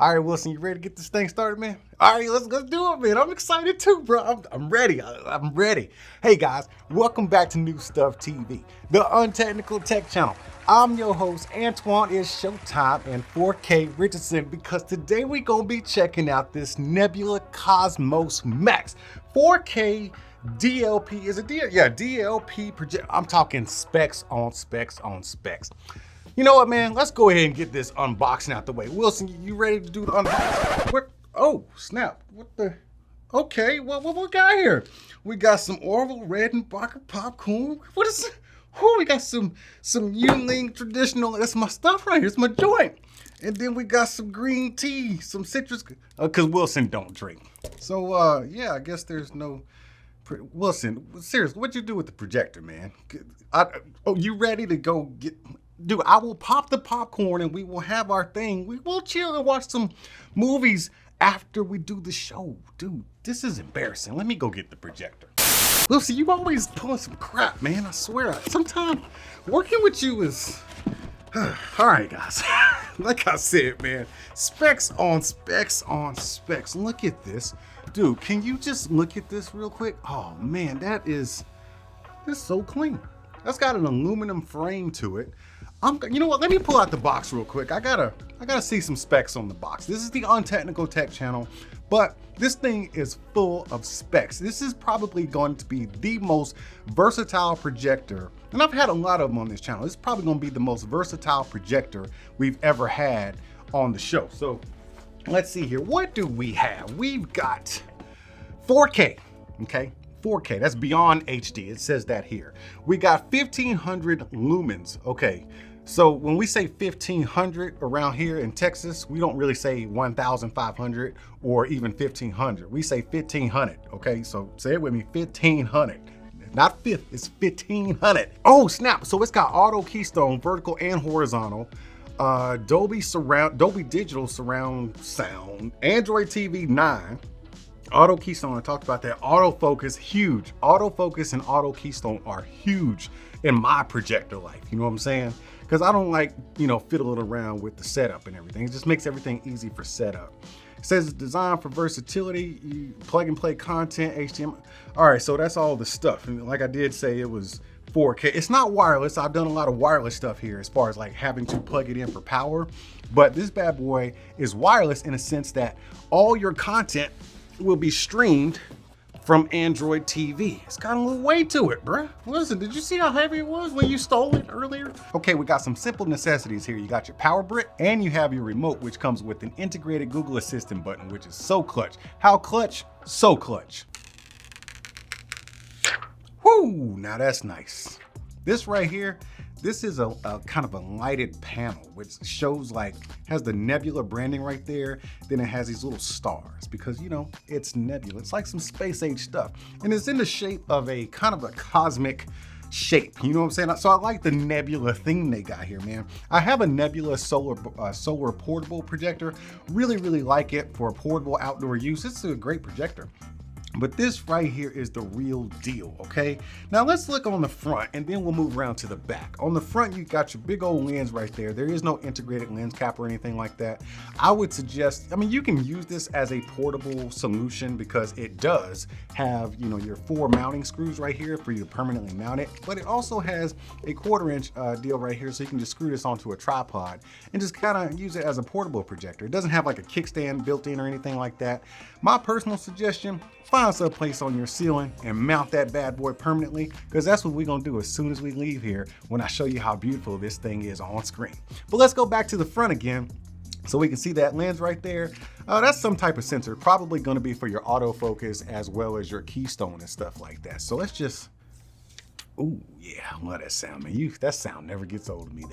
All right, Wilson, you ready to get this thing started, man? All right, let's do it, man. I'm excited too, bro. I'm ready. I'm ready. Hey, guys, welcome back to New Stuff TV, the untechnical tech channel. I'm your host, Antoine is Showtime and 4K Richardson, because today we're going to be checking out this Nebula Cosmos Max 4K DLP. Is it DLP project? I'm talking specs on specs on specs. You know what, man? Let's go ahead and get this unboxing out the way. Wilson, you ready to do the unboxing? What? Oh, snap. What the? Okay, what we got here? We got some Orville Red and Barker popcorn. What is it? Oh, we got some Yuengling traditional. That's my stuff right here. It's my joint. And then we got some green tea, some citrus, because Wilson don't drink. So, yeah, I guess there's no... Wilson, seriously, what'd you do with the projector, man? Oh, you ready to go get... Dude, I will pop the popcorn and we will have our thing. We will chill and watch some movies after we do the show. Dude, this is embarrassing. Let me go get the projector. Lucy, you always pulling some crap, man. I swear. Sometimes working with you is... All right, guys. Like I said, man, specs on specs on specs. Look at this. Dude, can you just look at this real quick? Oh, man, that's so clean. That's got an aluminum frame to it. You know what? Let me pull out the box real quick. I gotta see some specs on the box. This is the Untechnical Tech channel, but this thing is full of specs. This is probably going to be the most versatile projector, and I've had a lot of them on this channel. This is probably going to be the most versatile projector we've ever had on the show. So let's see here. What do we have? We've got 4K, okay? 4K, that's beyond HD. It says that here. We got 1500 lumens. Okay, so when we say 1500 around here in Texas, we don't really say 1500 or even 1500. We say 1500. Okay, so say it with me, 1500. Not fifth, it's 1500. Oh snap! So it's got auto keystone, vertical and horizontal. Dolby Digital surround sound. Android TV 9. Auto keystone, I talked about that. Autofocus, huge. Autofocus and auto keystone are huge in my projector life. You know what I'm saying? Because I don't like, fiddling around with the setup and everything. It just makes everything easy for setup. It says it's designed for versatility, you plug and play content, HDMI. All right, so that's all the stuff. And like I did say, it was 4K. It's not wireless. I've done a lot of wireless stuff here as far as like having to plug it in for power. But this bad boy is wireless in a sense that all your content will be streamed from Android TV. It's got a little weight to it, bruh. Listen, did you see how heavy it was when you stole it earlier? Okay, we got some simple necessities here. You got your power brick and you have your remote, which comes with an integrated Google Assistant button, which is so clutch. How clutch? So clutch. Whoo, now that's nice. This right here, this is a kind of a lighted panel, which shows has the Nebula branding right there. Then it has these little stars because, it's Nebula. It's like some space age stuff. And it's in the shape of a kind of a cosmic shape. You know what I'm saying? So I like the Nebula thing they got here, man. I have a Nebula solar portable projector. Really, really like it for portable outdoor use. It's a great projector. But this right here is the real deal, okay? Now let's look on the front and then we'll move around to the back. On the front, you got your big old lens right there. There is no integrated lens cap or anything like that. I would suggest, you can use this as a portable solution because it does have, your 4 mounting screws right here for you to permanently mount it. But it also has a 1/4-inch deal right here, so you can just screw this onto a tripod and just kind of use it as a portable projector. It doesn't have like a kickstand built in or anything like that. My personal suggestion, find some place on your ceiling and mount that bad boy permanently, because that's what we're gonna do as soon as we leave here when I show you how beautiful this thing is on screen. But let's go back to the front again so we can see that lens right there. That's some type of sensor, probably gonna be for your autofocus as well as your keystone and stuff like that. So let's just, ooh, yeah, I love that sound, man. That sound never gets old to me,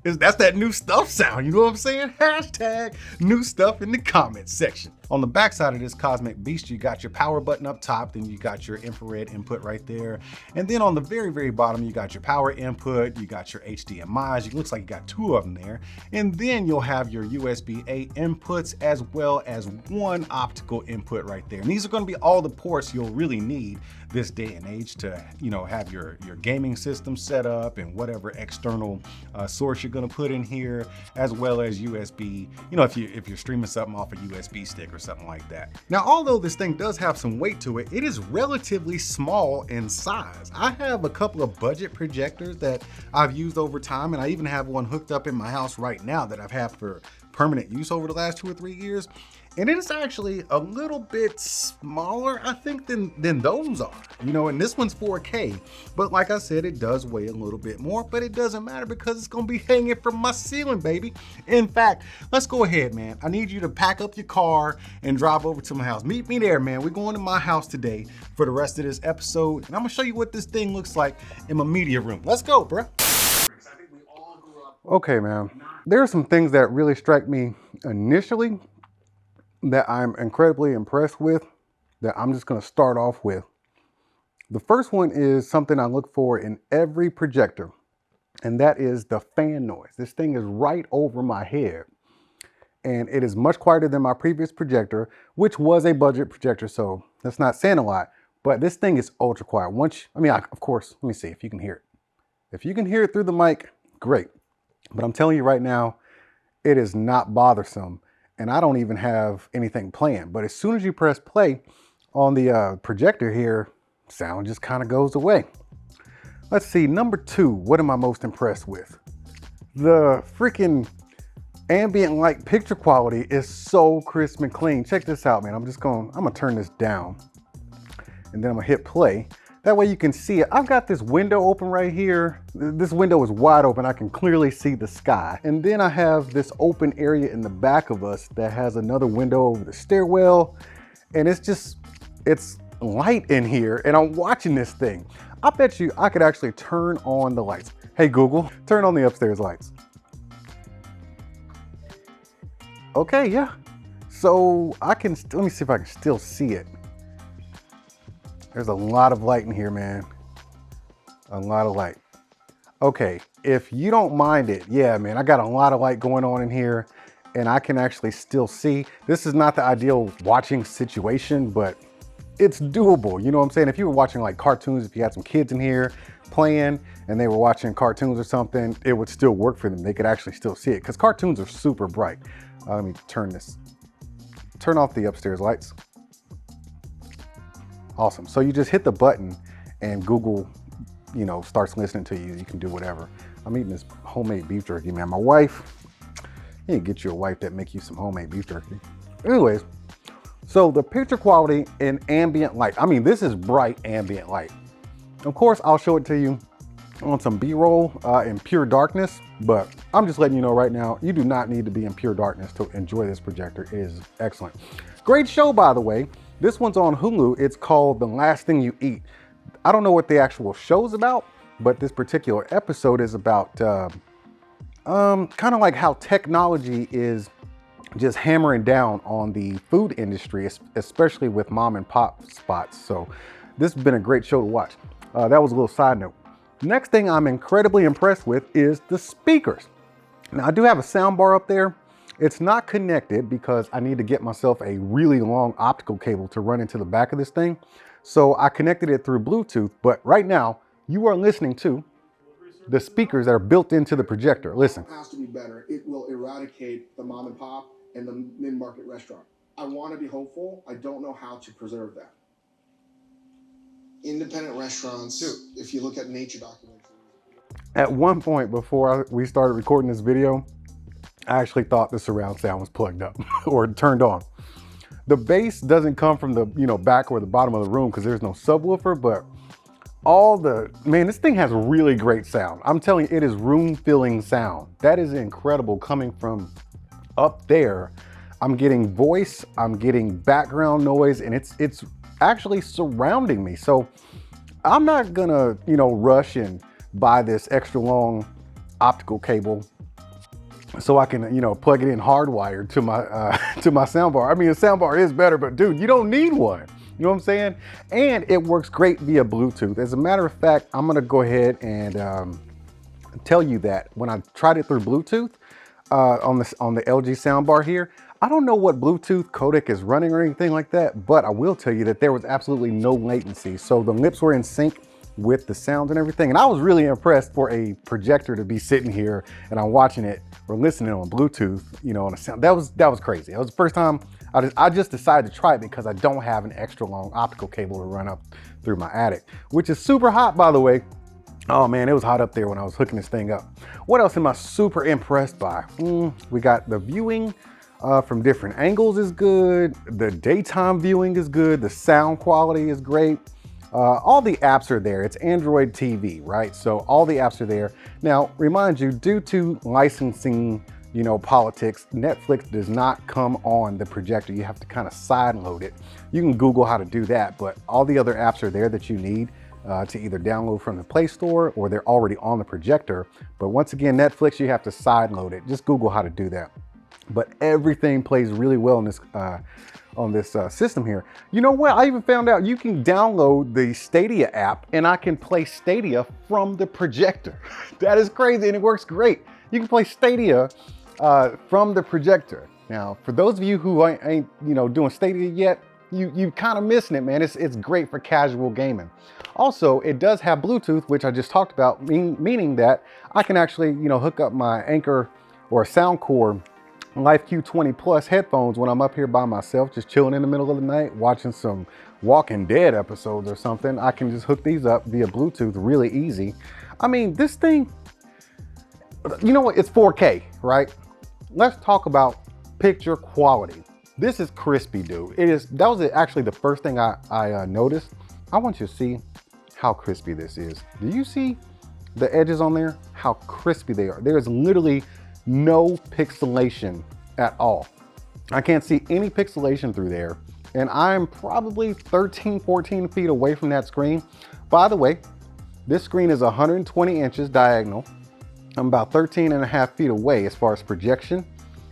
that's that new stuff sound, you know what I'm saying? Hashtag new stuff in the comments section. On the back side of this cosmic beast, you got your power button up top, then you got your infrared input right there. And then on the very, very bottom, you got your power input, you got your HDMIs, it looks like you got 2 of them there. And then you'll have your USB-A inputs as well as 1 optical input right there. And these are gonna be all the ports you'll really need this day and age to, have your gaming system set up and whatever external source you're gonna put in here, as well as USB, you know, if you're streaming something off a USB stick or something like that. Now, although this thing does have some weight to it, it is relatively small in size. I have a couple of budget projectors that I've used over time, and I even have one hooked up in my house right now that I've had for permanent use over the last 2 or 3 years. And it is actually a little bit smaller, I think, than those are. You know, and this one's 4K, but like I said, it does weigh a little bit more, but it doesn't matter because it's gonna be hanging from my ceiling, baby. In fact, let's go ahead, man. I need you to pack up your car and drive over to my house. Meet me there, man. We're going to my house today for the rest of this episode, and I'm gonna show you what this thing looks like in my media room. Let's go, bro. Okay, man. There are some things that really strike me initially that I'm incredibly impressed with, that I'm just going to start off with. The first one is something I look for in every projector, and that is the fan noise. This thing is right over my head, and it is much quieter than my previous projector, which was a budget projector, so that's not saying a lot, but this thing is ultra quiet. Of course, let me see if you can hear it. If you can hear it through the mic, great. But I'm telling you right now, it is not bothersome. And I don't even have anything playing. But as soon as you press play on the projector here, sound just kind of goes away. Let's see, number 2, what am I most impressed with? The freaking ambient light picture quality is so crisp and clean. Check this out, man. I'm gonna turn this down, and then I'm gonna hit play. That way you can see it. I've got this window open right here. This window is wide open. I can clearly see the sky. And then I have this open area in the back of us that has another window over the stairwell. And it's light in here, and I'm watching this thing. I bet you I could actually turn on the lights. Hey Google, turn on the upstairs lights. Okay, yeah. So let me see if I can still see it. There's a lot of light in here, man. A lot of light. Okay, if you don't mind it, yeah, man, I got a lot of light going on in here, and I can actually still see. This is not the ideal watching situation, but it's doable. You know what I'm saying? If you were watching like cartoons, if you had some kids in here playing and they were watching cartoons or something, it would still work for them. They could actually still see it because cartoons are super bright. Let me turn off the upstairs lights. Awesome. So you just hit the button and Google, you know, starts listening to you. You can do whatever. I'm eating this homemade beef jerky, man. My wife, you need to get you a wife that make you some homemade beef jerky. Anyways, so the picture quality in ambient light. I mean, this is bright ambient light. Of course, I'll show it to you on some B-roll in pure darkness, but I'm just letting you know right now, you do not need to be in pure darkness to enjoy this projector. It is excellent. Great show, by the way. This one's on Hulu. It's called The Last Thing You Eat. I don't know what the actual show's about, but this particular episode is about kind of like how technology is just hammering down on the food industry, especially with mom and pop spots. So this has been a great show to watch. That was a little side note. Next thing I'm incredibly impressed with is the speakers. Now I do have a sound bar up there. It's not connected because I need to get myself a really long optical cable to run into the back of this thing. So I connected it through Bluetooth, but right now you are listening to the speakers that are built into the projector. Listen. It has to be better. It will eradicate the mom and pop and the mid-market restaurant. I want to be hopeful. I don't know how to preserve that. Independent restaurants, if you look at nature documentaries. At one point before we started recording this video, I actually thought the surround sound was plugged up or turned on. The bass doesn't come from the back or the bottom of the room because there's no subwoofer, but this thing has really great sound. I'm telling you, it is room filling sound. That is incredible coming from up there. I'm getting voice, I'm getting background noise, and it's actually surrounding me. So I'm not gonna, rush and buy this extra long optical cable so I can, plug it in hardwired to my to my soundbar. I mean, the soundbar is better, but dude, you don't need one. You know what I'm saying? And it works great via Bluetooth. As a matter of fact, I'm gonna go ahead and tell you that when I tried it through Bluetooth on the LG soundbar here, I don't know what Bluetooth codec is running or anything like that, but I will tell you that there was absolutely no latency. So the lips were in sync with the sounds and everything. And I was really impressed for a projector to be sitting here and I'm watching it or listening on Bluetooth, you know, on a sound. That was crazy. It was the first time I just decided to try it because I don't have an extra long optical cable to run up through my attic, which is super hot, by the way. Oh man, it was hot up there when I was hooking this thing up. What else am I super impressed by? We got the viewing from different angles is good. The daytime viewing is good. The sound quality is great. All the apps are there. It's Android TV, right? So all the apps are there. Now, remind you, due to licensing, you know, politics, Netflix does not come on the projector. You have to kind of side load it. You can Google how to do that, but all the other apps are there that you need to either download from the Play Store or they're already on the projector. But once again, Netflix, you have to side load it. Just Google how to do that. But everything plays really well on this system here. You know what? I even found out you can download the Stadia app and I can play Stadia from the projector. That is crazy and it works great. You can play Stadia from the projector. Now, for those of you who ain't you know, doing Stadia yet, you kind of missing it, man. It's great for casual gaming. Also, it does have Bluetooth, which I just talked about, meaning that I can actually, you know, hook up my Anchor or Soundcore Life Q20 Plus headphones when I'm up here by myself, just chilling in the middle of the night, watching some Walking Dead episodes or something. I can just hook these up via Bluetooth really easy. I mean, this thing, you know what? It's 4K, right? Let's talk about picture quality. This is crispy, dude. That was actually the first thing I noticed. I want you to see how crispy this is. Do you see the edges on there? How crispy they are. There is literally no pixelation at all. I can't see any pixelation through there. And I'm probably 13, 14 feet away from that screen. By the way, this screen is 120 inches diagonal. I'm about 13 and a half feet away as far as projection.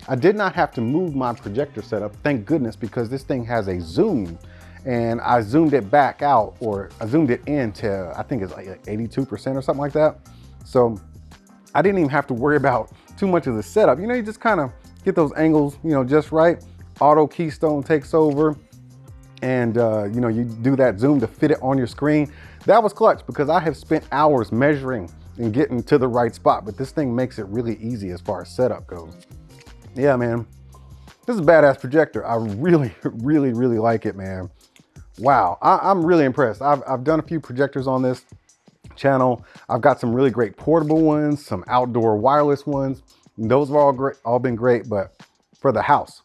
I did not have to move my projector setup, thank goodness, because this thing has a zoom and I zoomed it back out, or I zoomed it in to, I think it's like 82% or something like that. So I didn't even have to worry about too much of the setup. You know, you just kind of get those angles, you know, just right. Auto keystone takes over and, you know, you do that zoom to fit it on your screen. That was clutch because I have spent hours measuring and getting to the right spot, but this thing makes it really easy as far as setup goes. Yeah, man, this is a badass projector. I really, really, really like it, man. Wow, I'm really impressed. I've done a few projectors on this channel. I've got some really great portable ones, some outdoor wireless ones. Those have all great, all been great, but for the house,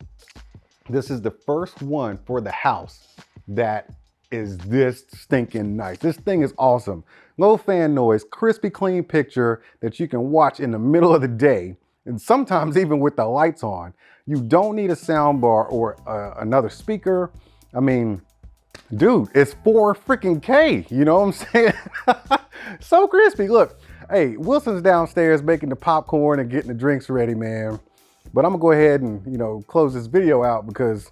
this is the first one for the house that is this stinking nice. This thing is awesome. Low fan noise, crispy clean picture that you can watch in the middle of the day, and sometimes even with the lights on. You don't need a sound bar or another speaker. I mean, dude, it's 4 freaking K, you know what I'm saying? So crispy. Look, hey, Wilson's downstairs making the popcorn and getting the drinks ready, man. But I'm gonna go ahead and, you know, close this video out because,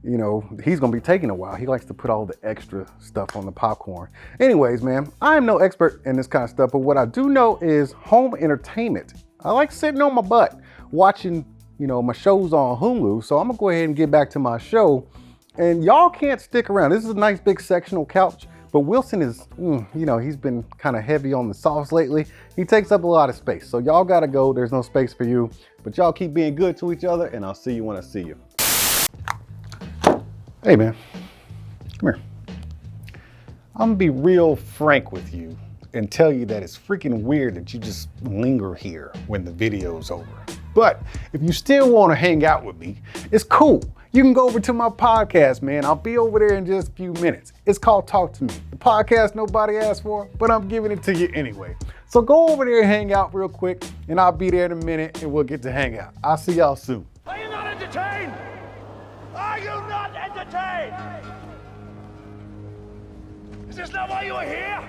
you know, he's gonna be taking a while. He likes to put all the extra stuff on the popcorn. Anyways, man, I'm no expert in this kind of stuff, but what I do know is home entertainment. I like sitting on my butt watching, you know, my shows on Hulu. So I'm gonna go ahead and get back to my show. And y'all can't stick around. This is a nice big sectional couch, but Wilson is, you know, he's been kind of heavy on the sauce lately. He takes up a lot of space. So y'all gotta go. There's no space for you, but y'all keep being good to each other and I'll see you when I see you. Hey man, come here. I'm gonna be real frank with you and tell you that it's freaking weird that you just linger here when the video's over. But if you still wanna hang out with me, it's cool. You can go over to my podcast, man. I'll be over there in just a few minutes. It's called Talk to Me. The podcast nobody asked for, but I'm giving it to you anyway. So go over there and hang out real quick, and I'll be there in a minute, and we'll get to hang out. I'll see y'all soon. Are you not entertained? Are you not entertained? Is this not why you are here?